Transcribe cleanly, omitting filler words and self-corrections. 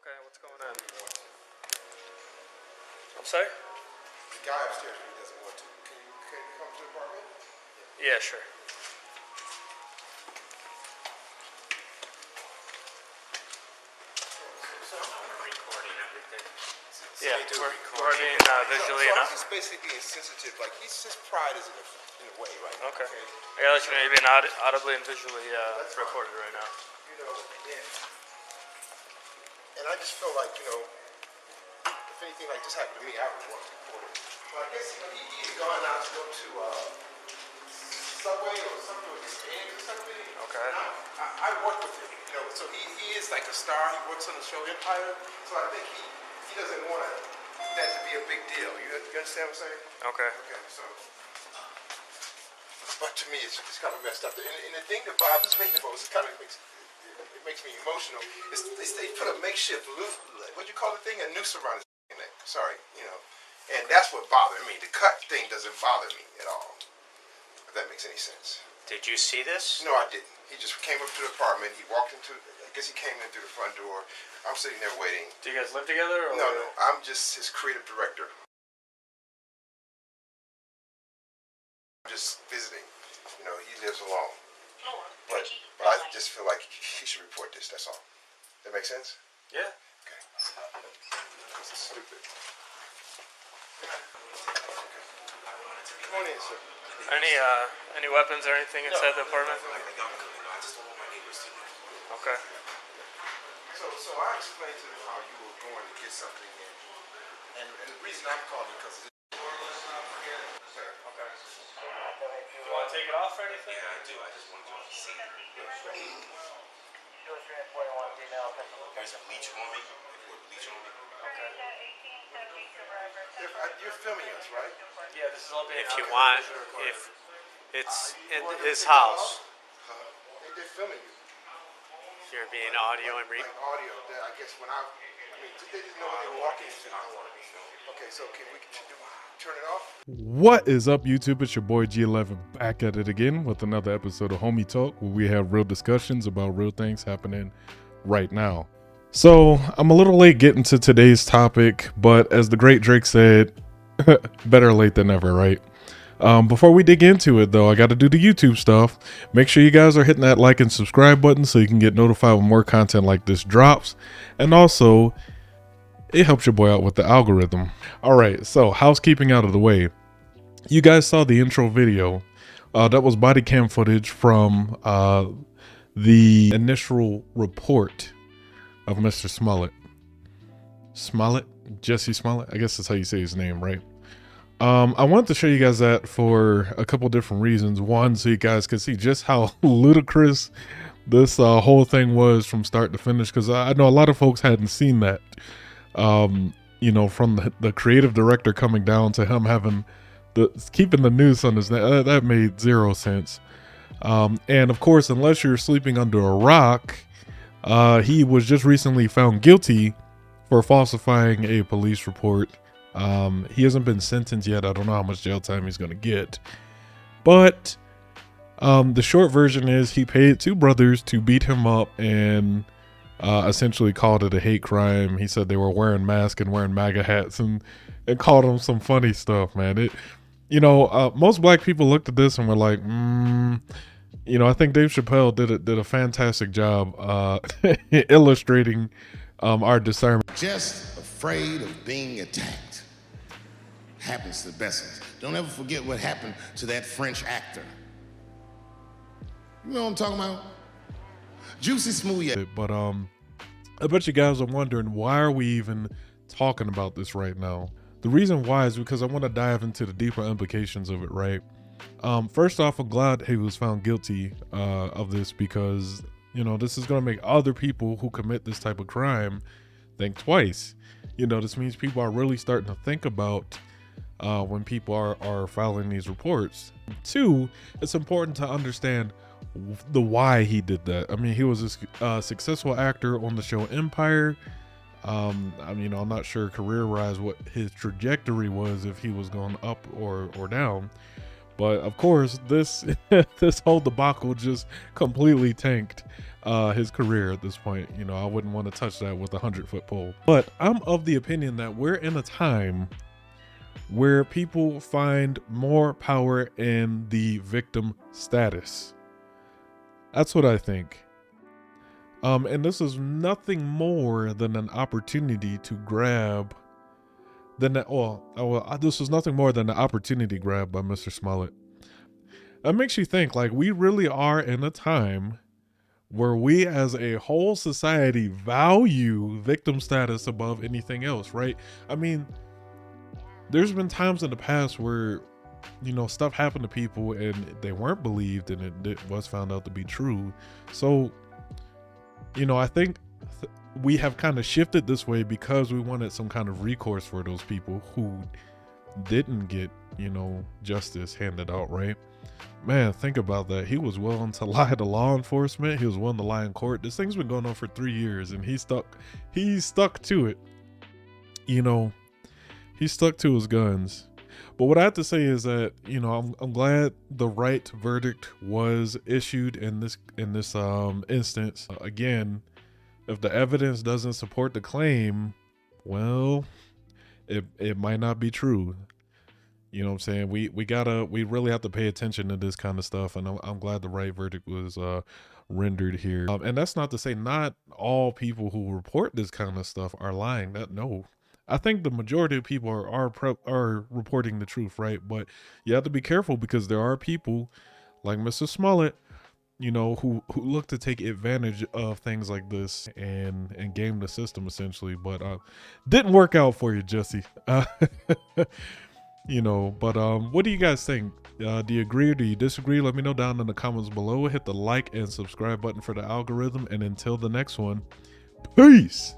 Okay, what's going on? I'm sorry? The guy upstairs, he doesn't want to. Can you come to the apartment? Yeah, sure. So I'm recording everything. Yeah, we're recording visually so and I'm just basically being sensitive. Like, his pride is in a way, right? Okay. I gotta let you know you're being audibly and visually recorded right now. You know, and I just feel like, if anything like this happened to me, I would want to report it. Well, I guess, he's gone out to go to Subway or something with his eggs or something. Okay. And I work with him, so he is like a star. He works on the show Empire. So I think he doesn't want that to be a big deal. You understand what I'm saying? Okay. Okay, so. But to me, it's kind of messed up. And the thing that bothers me the most, it makes me emotional, is they put a makeshift what do you call the thing? A noose around his neck. Sorry, And that's what bothered me. The cut thing doesn't bother me at all. If that makes any sense. Did you see this? No, I didn't. He just came up to the apartment. He walked I guess he came in through the front door. I'm sitting there waiting. Do you guys live together? Or? No. I'm just his creative director. I'm just visiting. He lives alone. But I just feel like he should report this. That's all. That make sense? Yeah. Okay. This is stupid. Come on in, sir. Any weapons or anything inside the apartment? Okay. So I explained to them how you were going to get something in. And the reason I'm calling because Okay. Do you want to take it off or anything? Yeah, I do. I just want to see it. There's bleach on me. Okay. You're filming us, right? Yeah, this is all being If you audio want, visually recorded. if it's in his house, They're filming you. you're being audio and Like audio. I guess when they didn't know when they were walking into the door. Okay, so can we turn it off? What is up, YouTube? It's your boy G11 back at it again with another episode of Homie Talk, where we have real discussions about real things happening right now. So I'm a little late getting to today's topic, but as the great Drake said, better late than never, right? Before we dig into it, though, I got to do the YouTube stuff. Make sure you guys are hitting that like and subscribe button so you can get notified when more content like this drops. And also, it helps your boy out with the algorithm. All right, so housekeeping out of the way. You guys saw the intro video. That was body cam footage from the initial report of Mr. Smollet. Jussie Smollet? I guess that's how you say his name, right? I wanted to show you guys that for a couple different reasons. One, so you guys can see just how ludicrous this whole thing was from start to finish, because I know a lot of folks hadn't seen that. From the creative director coming down to him having keeping the noose on his neck, that made zero sense. And of course, unless you're sleeping under a rock, he was just recently found guilty for falsifying a police report. He hasn't been sentenced yet. I don't know how much jail time he's going to get. But the short version is he paid two brothers to beat him up and essentially called it a hate crime. He said they were wearing masks and wearing MAGA hats and called them some funny stuff, man. Most black people looked at this and were like, I think Dave Chappelle did a fantastic job illustrating our discernment. Just afraid of being attacked. Happens to the best of us. Don't ever forget what happened to that French actor. You know what I'm talking about? Jussie Smollet. But I bet you guys are wondering, why are we even talking about this right now? The reason why is because I want to dive into the deeper implications of it, right? First off, I'm glad he was found guilty of this, because this is going to make other people who commit this type of crime think twice. This means people are really starting to think about when people are filing these reports. Two, it's important to understand the why he did that. I mean, he was a successful actor on the show Empire. I'm not sure career-wise what his trajectory was, if he was going up or down. But of course, this this whole debacle just completely tanked his career at this point. You know, I wouldn't want to touch that with a 100-foot pole. But I'm of the opinion that we're in a time where people find more power in the victim status. That's what I think. And this is nothing more than an opportunity to grab this was nothing more than an opportunity grab by Mr. Smollet. That makes you think, like, we really are in a time where we as a whole society value victim status above anything else, right? I mean, there's been times in the past where, you know, stuff happened to people and they weren't believed and it was found out to be true. So, you know, I think we have kind of shifted this way because we wanted some kind of recourse for those people who didn't get, you know, justice handed out, right? Man, think about that. He was willing to lie to law enforcement. He was willing to lie in court. This thing's been going on for 3 years and he's stuck to it. You know, he stuck to his guns. But what I have to say is that, you know, I'm glad the right verdict was issued in this instance. Again, if the evidence doesn't support the claim, well, it might not be true. You know what I'm saying? We really have to pay attention to this kind of stuff, and I'm glad the right verdict was rendered here. And that's not to say not all people who report this kind of stuff are lying. No. I think the majority of people are reporting the truth, right? But you have to be careful because there are people like Mr. Smollet, you know, who look to take advantage of things like this and game the system essentially. But didn't work out for you, Jussie. You know, but what do you guys think? Do you agree or do you disagree? Let me know down in the comments below. Hit the like and subscribe button for the algorithm. And until the next one, peace.